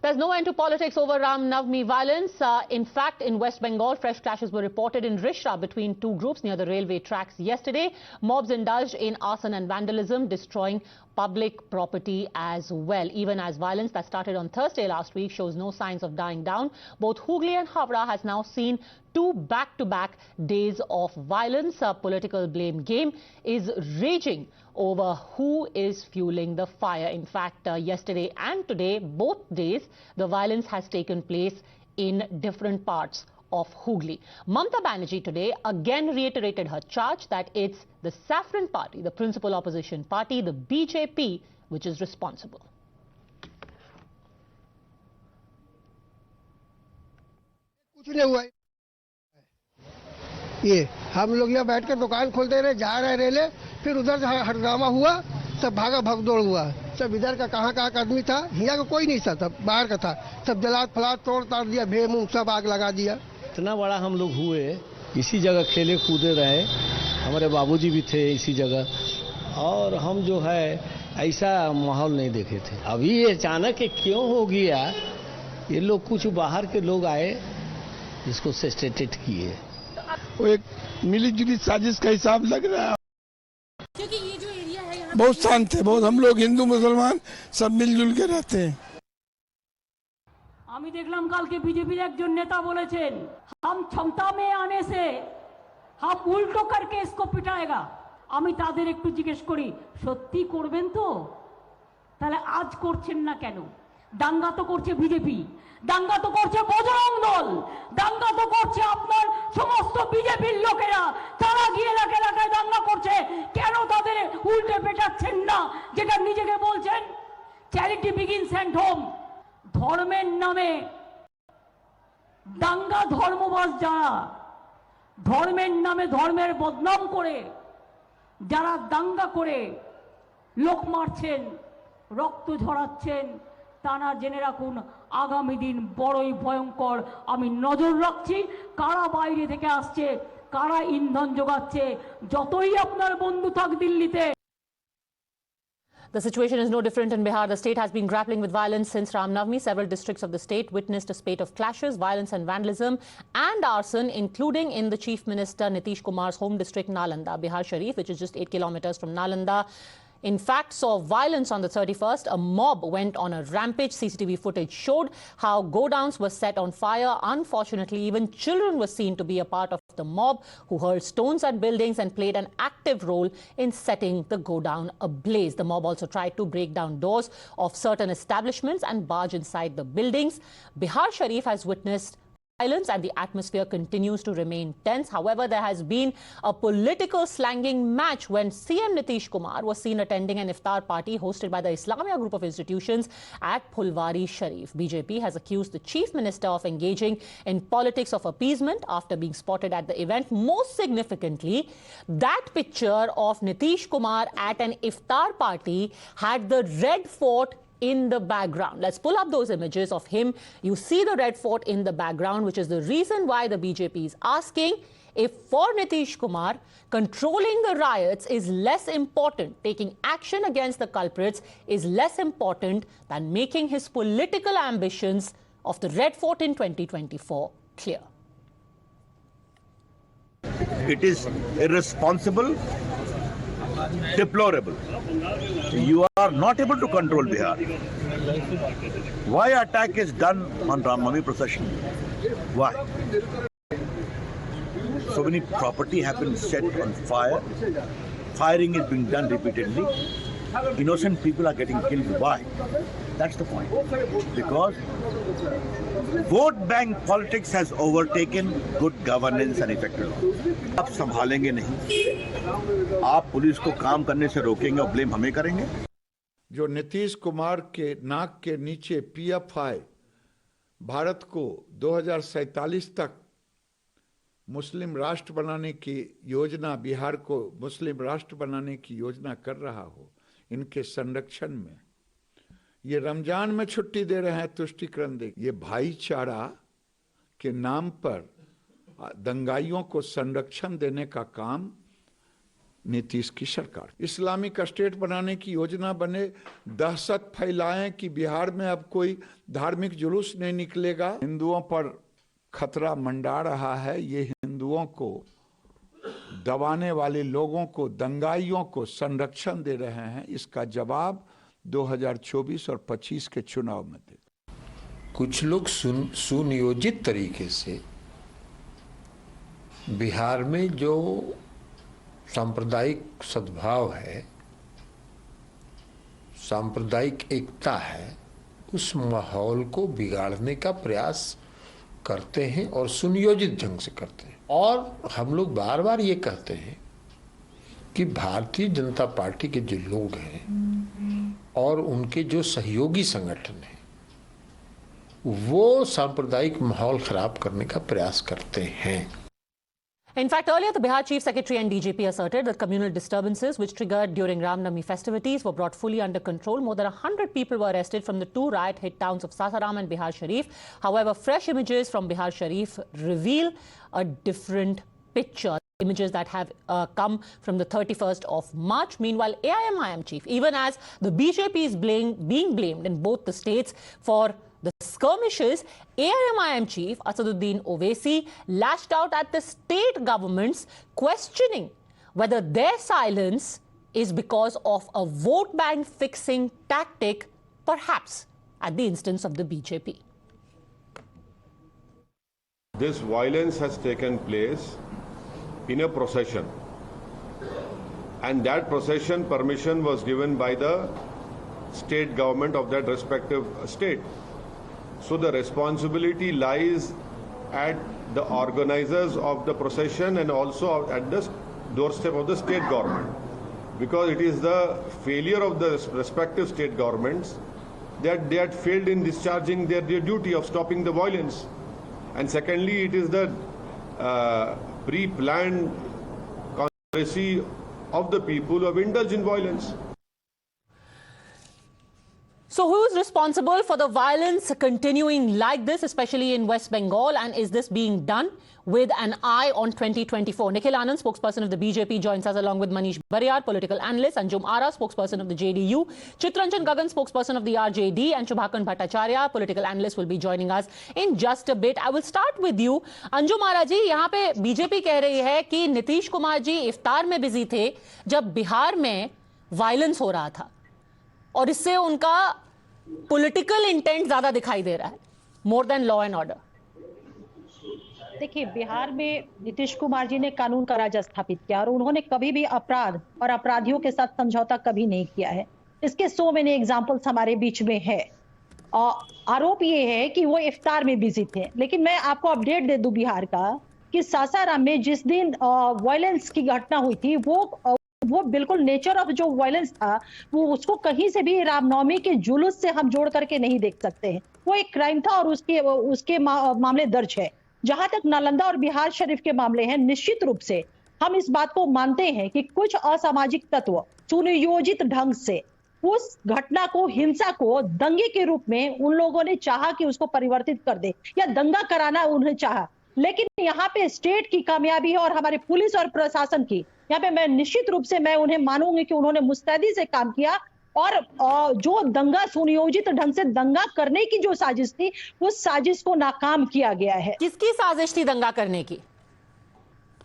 There's no end to politics over Ram Navami violence. In fact, in West Bengal, fresh clashes were reported in Rishra between two groups near the railway tracks yesterday. Mobs indulged in arson and vandalism, destroying public property as well. Even as violence that started on Thursday last week shows no signs of dying down, both Hooghly and Howrah has now seen two back-to-back days of violence. A political blame game is raging over who is fueling the fire. In fact, yesterday and today, both days, the violence has taken place in different parts of Hooghly. Mamata Banerjee today again reiterated her charge that it's the Saffron Party, the principal opposition party, the BJP, which is responsible. ये हम लोग यहाँ बैठकर दुकान खोलते रहे, जा रहे रेले, फिर उधर हंगामा हुआ, सब भागा भगदौड़ हुआ, सब इधर का कहाँ का आदमी था, यहाँ का कोई नहीं था, सब बाहर का था, सब जलात फलात तोड़ ताड़ दिया, भेम सब आग लगा दिया। इतना बड़ा हम लोग हुए, इसी जगह खेले कूदे रहे, हमारे बाबूजी भी थे इसी जगह, और हम जो है ऐसा माहौल नहीं देखे थे। अभी ये अचानक क्यों हो गया, ये लोग कुछ बाहर के लोग आए, इसको सस्टेटेड किए। वो एक मिली-जुली साजिश का हिसाब लग रहा है, क्योंकि ये जो एरिया है यहाँ बहुत शांत है, बहुत हम लोग हिंदू मुसलमान सब मिलजुल के रहते हैं। আমি দেখলাম কালকে বিজেপির একজন নেতা বলেছেন हम क्षमता में आने से हम उल्टो करके इसको पिटाएगा। আমি তাদের একটু জিজ্ঞেস করি সত্যি করবেন তো, তাহলে আজ করছেন না কেন? দাঙ্গা তো করছে বিজেপি, দাঙ্গা তো করছে বজরং দল, দাঙ্গা তো করছে আপনার সমস্ত বিজেপির লোকেরা, তারা গিয়ে এলাকায় এলাকায় দাঙ্গা করছে, কেন তাদের উল্টে পেটাচ্ছেন না? যেটা নিজেকে বলছেন চ্যারিটি বিগিনস অ্যান্ড হোম। ধর্মের নামে দাঙ্গা ধর্মবাজ যারা, ধর্মের নামে ধর্মের বদনাম করে যারা দাঙ্গা করে লোক মারছেন, রক্ত ঝরাচ্ছেন, তারা জেনে রাখুন আগামী দিন বড়ই ভয়ঙ্কর। আমি নজর রাখছি কারা বাইরে থেকে আসছে, কারা ইন্ধন যোগাচ্ছে, যতই আপনার বন্ধু থাক দিল্লিতে। The situation is no different in Bihar. The state has been grappling with violence since Ram Navami. Several districts of the state witnessed a spate of clashes, violence and vandalism and arson, including in the Chief Minister Nitish Kumar's home district Nalanda. Bihar Sharif, which is just 8 kilometers from Nalanda, in fact saw violence on the 31st. A mob went on a rampage. CCTV footage showed how godowns were set on fire. Unfortunately, even children were seen to be a part of the mob, who hurled stones at buildings and played an active role in setting the godown ablaze. The mob also tried to break down doors of certain establishments and barge inside the buildings. Bihar Sharif has witnessed violence and the atmosphere continues to remain tense. However, there has been a political slanging match when CM Nitish Kumar was seen attending an iftar party hosted by the Islamia group of institutions at Phulwari Sharif. BJP has accused the Chief Minister of engaging in politics of appeasement after being spotted at the event. Most significantly, that picture of Nitish Kumar at an iftar party had the Red Fort in the background. Let's pull up those images of him. You see the Red Fort in the background, which is the reason why the BJP is asking if for Nitish Kumar, controlling the riots is less important, taking action against the culprits is less important than making his political ambitions of the Red Fort in 2024 clear. It is irresponsible, deplorable. You are not able to control Bihar. Why attack is done on Ram Navami procession? Why? So many property have been set on fire. Firing is being done repeatedly. Innocent people are getting killed. Why? That's the point. Because vote bank politics has overtaken good governance and effective law. आप संभालेंगे नहीं, आप police को काम करने से रोकेंगे और ब्लेम हमें करेंगे। जो नीतीश कुमार के नाक के नीचे PFI भारत को 2047 तक मुस्लिम राष्ट्र बनाने की योजना, बिहार को मुस्लिम राष्ट्र बनाने की योजना कर रहा हो, इनके संरक्षण में ये रमजान में छुट्टी दे रहे हैं, तुष्टीकरण दे, ये भाईचारा के नाम पर दंगाइयों को संरक्षण देने का काम नीतीश की सरकार। इस्लामिक स्टेट बनाने की योजना बने, दहशत फैलाएं कि बिहार में अब कोई धार्मिक जुलूस नहीं निकलेगा। हिंदुओं पर खतरा मंडरा रहा है। ये हिंदुओं को दबाने वाले लोगों को, दंगाइयों को संरक्षण दे रहे हैं। इसका जवाब 2024 और 25 के चुनाव में दे। कुछ लोग सुनियोजित तरीके से बिहार में जो सांप्रदायिक सद्भाव है, सांप्रदायिक एकता है, उस माहौल को बिगाड़ने का प्रयास करते हैं और सुनियोजित ढंग से करते हैं। और हम लोग बार बार ये कहते हैं कि भारतीय जनता पार्टी के जो लोग हैं और उनके जो सहयोगी संगठन हैं, वो सांप्रदायिक माहौल खराब करने का प्रयास करते हैं। In fact, earlier the Bihar Chief Secretary and DGP asserted that communal disturbances which triggered during Ram Navami festivities were brought fully under control. More than 100 people were arrested from the two riot-hit towns of Sasaram and Bihar Sharif. However, fresh images from Bihar Sharif reveal a different picture. Images that have come from the 31st of March. Meanwhile, AIMIM chief, even as the BJP is being blamed in both the states for the skirmishes, AIMIM chief Asaduddin Owaisi lashed out at the state governments, questioning whether their silence is because of a vote bank fixing tactic, perhaps at the instance of the BJP. This violence has taken place in a procession, and that procession permission was given by the state government of that respective state. So the responsibility lies at the organizers of the procession and also at the doorstep of the state government, because it is the failure of the respective state governments that they had failed in discharging their duty of stopping the violence. And secondly, it is the pre-planned conspiracy of the people who have indulged in violence. So who is responsible for the violence continuing like this, especially in West Bengal, and is this being done with an eye on 2024? Nikhil Anand, spokesperson of the BJP, joins us along with Manish Bariyar, political analyst, Anjum Ara, spokesperson of the JDU, Chitranjan Gagan, spokesperson of the RJD, and Shubhakan Bhattacharya, political analyst, will be joining us in just a bit. I will start with you. Anjum Ara ji, यहाँ पे BJP कह रही है कि नीतीश कुमार जी इफ्तार में busy थे जब बिहार में वायलेंस हो रहा था, और इससे उनका पॉलिटिकल इंटेंट ज्यादा दिखाई दे रहा है, more than law and order. देखिए, बिहार में नीतीश कुमार जी ने कानून का राज स्थापित किया और उन्होंने कभी भी अपराध और अपराधियों के साथ समझौता कभी नहीं किया है। इसके सो मेनी एग्जांपल्स हमारे बीच में है। आरोप ये है कि वो इफ्तार में बिजी थे, लेकिन मैं आपको अपडेट दे दूं बिहार का कि सासाराम में जिस दिन वायलेंस की घटना हुई थी, वो बिल्कुल नेचर ऑफ जो वायलेंस था, वो उसको कहीं से भी रामनवमी के जुलूस से हम जोड़ करके नहीं देख सकते हैं। वो एक क्राइम था और उसके मामले दर्ज है। जहां तक नालंदा और बिहार शरीफ के मामले हैं, निश्चित रूप से हम इस बात को मानते हैं कि कुछ असामाजिक तत्व सुनियोजित ढंग से उस घटना को, हिंसा को दंगे के रूप में उन लोगों ने चाहा कि उसको परिवर्तित कर दे या दंगा कराना उन्हें चाहा। लेकिन यहाँ पे स्टेट की कामयाबी है और हमारे पुलिस और प्रशासन की, यहाँ पे मैं निश्चित रूप से मैं उन्हें मानूंगी कि उन्होंने मुस्तैदी से काम किया और जो दंगा, सुनियोजित ढंग से दंगा करने की जो साजिश थी, उस साजिश को नाकाम किया गया है। किसकी साजिश थी दंगा करने की?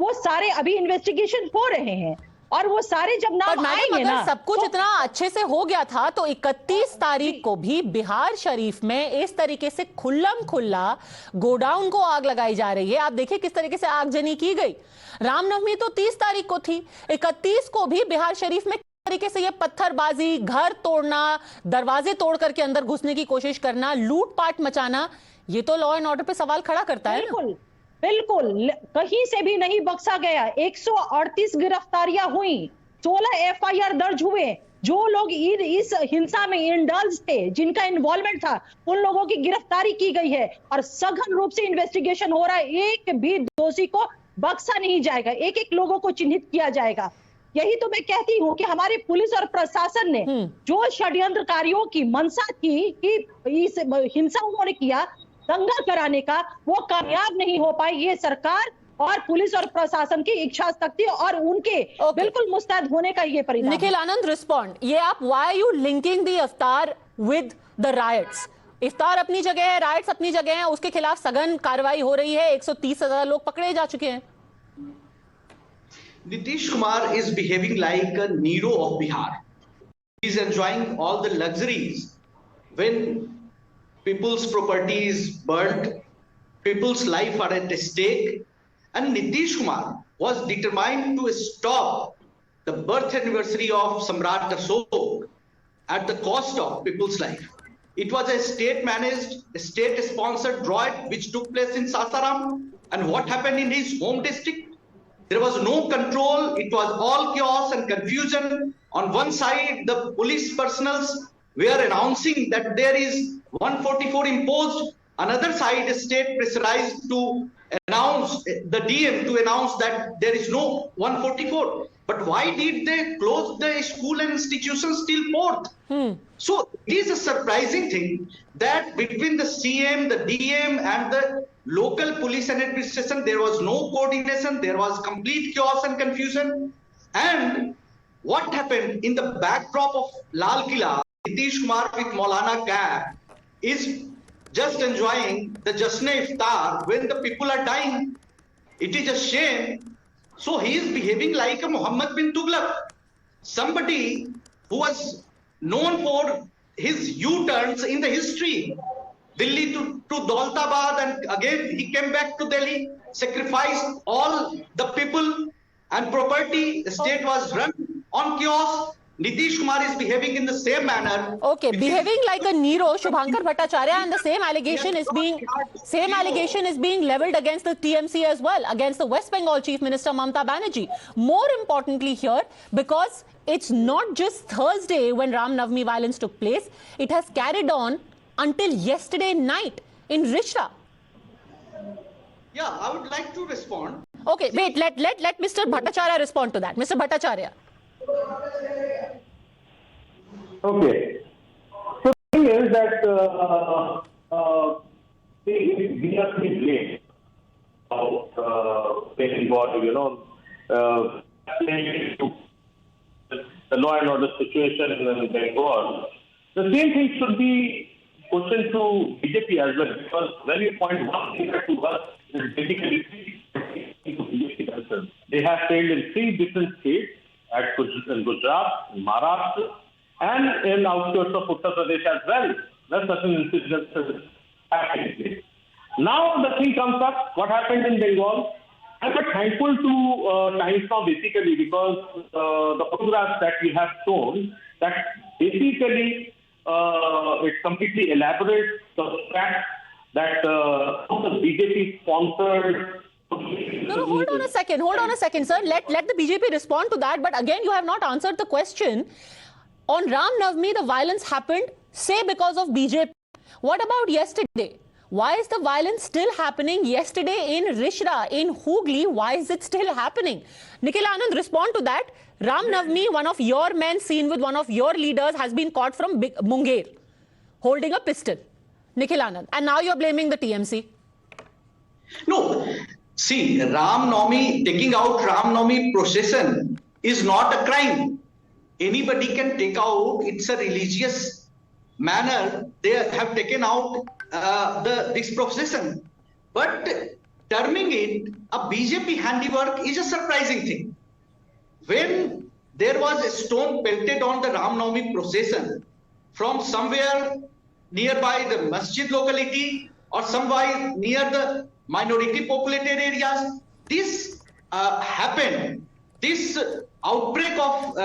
वो सारे अभी इन्वेस्टिगेशन हो रहे हैं और वो सारे जब नाम आएंगे ना, सब कुछ इतना अच्छे से हो गया था तो 31 तारीख को भी बिहार शरीफ में इस तरीके से खुल्लम खुल्ला गोडाउन को आग लगाई जा रही है। आप देखिए किस तरीके से आगजनी की गई। रामनवमी तो 30 तारीख को थी, 31 को भी बिहार शरीफ में तरीके से ये पत्थरबाजी, घर तोड़ना, दरवाजे तोड़ करके अंदर घुसने की कोशिश करना, लूटपाट मचाना, ये तो लॉ एंड ऑर्डर पे सवाल खड़ा करता है। बिल्कुल बिल्कुल, कहीं से भी नहीं बख्शा गया। 138 गिरफ्तारियां हुई, 16 एफआईआर दर्ज हुए। जो लोग इस हिंसा में इंडल्ज थे, जिनका इन्वॉल्वमेंट था, उन लोगों की गिरफ्तारी की गई है और सघन रूप से इन्वेस्टिगेशन हो रहा है। एक भी दोषी को बख्शा नहीं जाएगा, एक एक लोगों को चिन्हित किया जाएगा। यही तो मैं कहती हूँ कि हमारी पुलिस और प्रशासन ने जो षड्यंत्रकारियों की मंशा थी कि इस हिंसा उन्होंने किया दंगा कराने का, वो कामयाब नहीं हो पाई। ये सरकार और पुलिस और प्रशासन की इच्छा शक्ति और उनके बिल्कुल मुस्तैद होने का ये परिणाम। निखिल आनंद, रिस्पॉन्ड। ये आप why are you linking the iftar with the rights? इफ्तार अपनी जगह है, राइट्स अपनी जगह है, उसके खिलाफ सघन कार्रवाई हो रही है, 130,000 लोग पकड़े जा चुके हैं। Nitish Kumar is behaving like a Nero of Bihar. He is enjoying all the luxuries when people's property is burnt, people's life are at stake, and Nitish Kumar was determined to stop the birth anniversary of Samrat Ashok at the cost of people's life. It was a state-managed, state-sponsored riot which took place in Sasaram, and what happened in his home district? There was no control. It was all chaos and confusion. On one side, the police personnel were announcing that there is 144 imposed. Another side, the state pressurized to announce, the DM to announce that there is no 144. But why did they close the school and institutions till 4th? So it is a surprising thing that between the CM, the DM and the local police and administration, there was no coordination, there was complete chaos and confusion. And what happened in the backdrop of Lal Killa, Nitish Kumar with Maulana Cap is just enjoying the Jasne Iftar when the people are dying. It is a shame. So he is behaving like a Muhammad bin Tughlaq, somebody who was known for his U-turns in the history. Delhi to Daulatabad, and again he came back to Delhi, sacrificed all the people and property. The state was run on chaos. Nitish Kumar is behaving in the same manner. Okay, behaving like a Nero, Shubhankar Bhattacharya, and the same allegation is being leveled against the TMC as well, against the West Bengal Chief Minister Mamata Banerjee. More importantly here, because it's not just Thursday when Ram Navami violence took place, it has carried on until yesterday night in Rishra. Yeah, I would like to respond. Okay, wait, let Mr. Bhattacharya respond to that. Mr. Bhattacharya. Okay. So the thing is that we have been blamed about involved, the law and order situation in Bengal. The same thing should be questioned to BJP as well, because when you point one finger to us, it's basically to BJP concerned. They have failed in 3 different states, in Gujarat, in Maharashtra, and in outskirts of Uttar Pradesh as well. That's certain incidents happening. Now the thing comes up, what happened in Bengal? I'm not thankful to Times Now basically, because the photographs that we have shown, that basically it completely elaborates the fact that the BJP sponsored. No, hold on a second, sir. Let the BJP respond to that. But again, you have not answered the question. On Ram Navami, the violence happened, say, because of BJP. What about yesterday? Why is the violence still happening yesterday in Rishra, in Hooghly? Why is it still happening? Nikhil Anand, respond to that. Ram Navami, one of your men seen with one of your leaders, has been caught from Munger, holding a pistol. Nikhil Anand. And now you're blaming the TMC. No. See, Ram Navami, taking out Ram Navami procession is not a crime. Anybody can take out, it's a religious manner. They have taken out this procession. But terming it a BJP handiwork is a surprising thing. When there was a stone pelted on the Ram Navami procession from somewhere nearby the masjid locality or somewhere near the minority populated areas, this happened. This outbreak of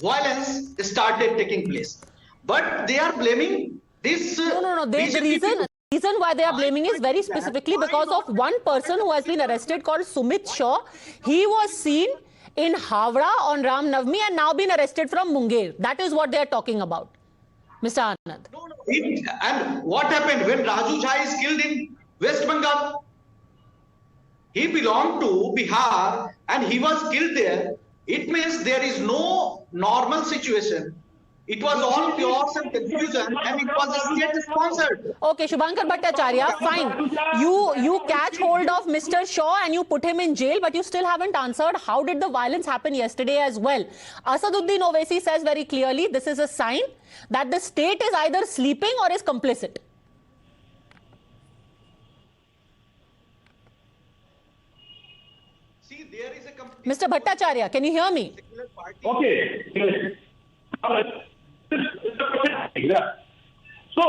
violence started taking place. But they are blaming this. No. The reason why they are blaming is very specifically because of one person who has been arrested called Sumit Shaw. He was seen in Havra on Ram Navami and now been arrested from Munger. That is what they are talking about. Mr. Anand. No. And what happened when Raju Jha is killed in West Bengal? He belonged to Bihar and he was killed there. It means there is no normal situation It was all chaos and confusion, and it was state-sponsored. Okay, Shubhankar Bhattacharya, fine. You catch hold of Mr. Shaw and you put him in jail, but you still haven't answered how did the violence happen yesterday as well. Asaduddin Owaisi says very clearly this is a sign that the state is either sleeping or is complicit. See, there is a Mr. Bhattacharya, can you hear me? Okay. So,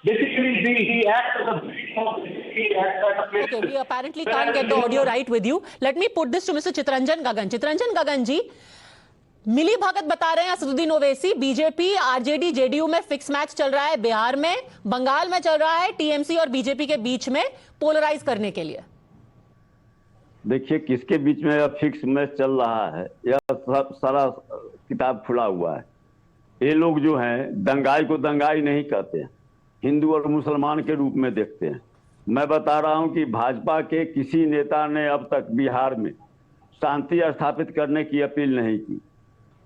basically, he acts as a Okay, we apparently can't get the audio right with you. Let me put this to Mr. Chitranjan Gagan. Chitranjan Gagan ji, मिली भगत बता रहे हैं Asaduddin Owaisi, BJP RJD JDU में fix match चल रहा है, बिहार में, बंगाल में चल रहा है, टीएमसी और बीजेपी के बीच में पोलराइज करने के लिए। देखिए किसके बीच में फिक्स मैच चल रहा है, यह सारा किताब खुला हुआ है। ये लोग जो हैं दंगाई को दंगाई नहीं कहते हैं, हिंदू और मुसलमान के रूप में देखते हैं। मैं बता रहा हूं कि भाजपा के किसी नेता ने अब तक बिहार में शांति स्थापित करने की अपील नहीं की।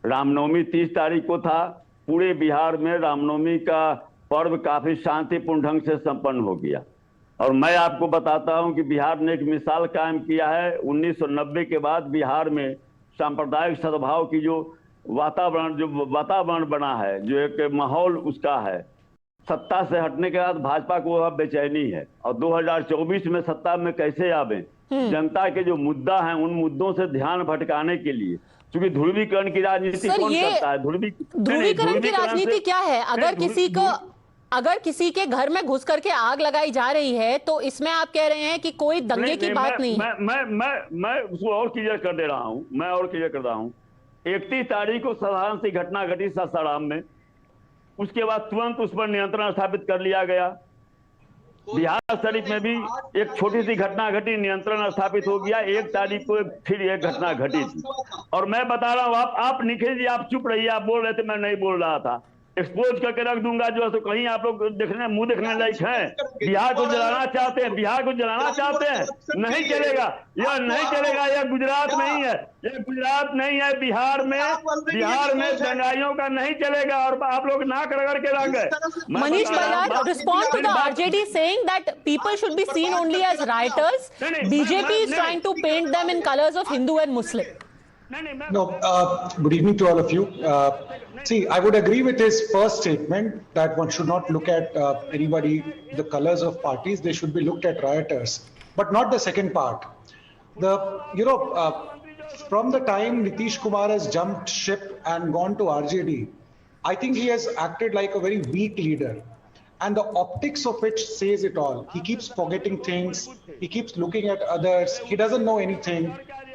रामनवमी 30 तारीख को था, पूरे बिहार में रामनवमी का पर्व काफी शांतिपूर्ण ढंग से संपन्न हो गया। और मैं आपको बताता हूं कि बिहार ने एक मिसाल कायम किया है। 1990 के बाद बिहार में सांप्रदायिक सद्भाव की जो वातावरण बना है, जो एक माहौल उसका है, सत्ता से हटने के बाद भाजपा को वह बेचैनी है। और 2024 में सत्ता में कैसे आवे, जनता के जो मुद्दा है उन मुद्दों से ध्यान भटकाने के लिए, क्योंकि ध्रुवीकरण की राजनीति कौन करता है? ध्रुवीकरण की राजनीति क्या है? अगर किसी के घर में घुस करके आग लगाई जा रही है तो इसमें आप कह रहे हैं कि कोई दंगे की बात नहीं है। मैं उसको और क्लियर कर दे रहा हूं, 31 तारीख को साधारण सी घटना घटी सासाराम में, उसके बाद तुरंत उस पर नियंत्रण स्थापित कर लिया गया। बिहार शरीफ में भी एक छोटी सी घटना घटी, नियंत्रण स्थापित हो गया। 1 तारीख को फिर एक घटना घटी थी। और मैं बता रहा हूं, आप निखिल जी आप चुप रहिए, आप बोल रहे थे, मैं नहीं बोल रहा था। एक्सपोज करके रख दूंगा जो है, तो कहीं आप लोग मुंह देखने लायक हैं। बिहार को जलाना चाहते हैं, नहीं चलेगा, यह नहीं चलेगा। यह गुजरात नहीं है, बिहार में दंगाइयों का नहीं चलेगा। और आप लोग नाक रगड़ के रह गए। Manish Bharat, respond to the RJD saying that people should be seen only as rioters. BJP is trying to paint them in colors of Hindu and Muslim. No, good evening to all of you. See, I would agree with his first statement that one should not look at anybody, the colors of parties. They should be looked at rioters, but not the second part. From the time Nitish Kumar has jumped ship and gone to RJD, I think he has acted like a very weak leader. And the optics of which says it all. He keeps forgetting things. He keeps looking at others. He doesn't know anything.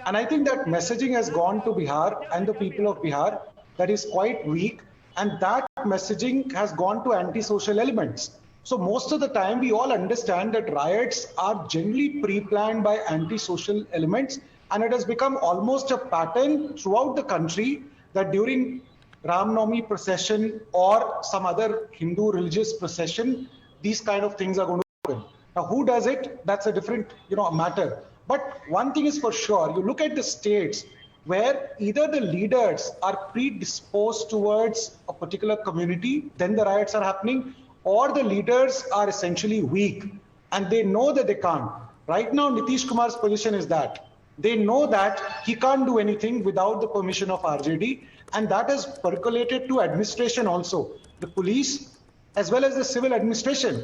And I think that messaging has gone to Bihar and the people of Bihar that is quite weak. And that messaging has gone to anti-social elements. So most of the time, we all understand that riots are generally pre-planned by anti-social elements. And it has become almost a pattern throughout the country that during Ramnavami procession or some other Hindu religious procession, these kind of things are going to happen. Now, who does it? That's a different, matter. But one thing is for sure, you look at the states where either the leaders are predisposed towards a particular community, then the riots are happening, or the leaders are essentially weak and they know that they can't. Right now, Nitish Kumar's position is that they know that he can't do anything without the permission of RJD, and that has percolated to administration also, the police as well as the civil administration.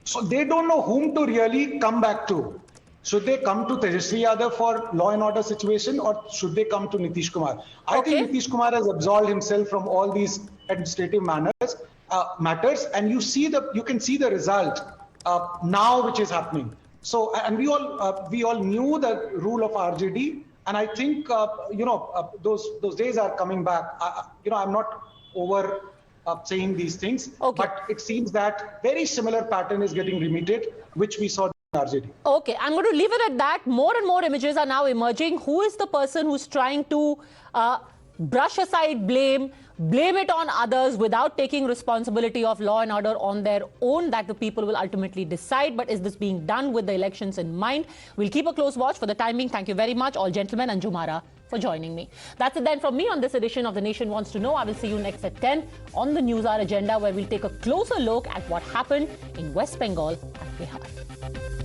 So they don't know whom to really come back to. Should they come to Tejasvi Yadav for law and order situation, or should they come to Nitish Kumar? I think Nitish Kumar has absolved himself from all these administrative matters, and you can see the result now, which is happening. So, and we all knew the rule of RJD, and I think those days are coming back. I'm not over saying these things, but it seems that very similar pattern is getting repeated, which we saw. RJD. Okay, I'm going to leave it at that. More and more images are now emerging. Who is the person who's trying to brush aside blame it on others without taking responsibility of law and order on their own? That the people will ultimately decide. But is this being done with the elections in mind? We'll keep a close watch. For the time being, thank you very much, all gentlemen. Anjumara. for joining me. That's it then from me on this edition of The Nation Wants to Know. I will see you next at 10 on the News Hour agenda, where we'll take a closer look at what happened in West Bengal and Bihar.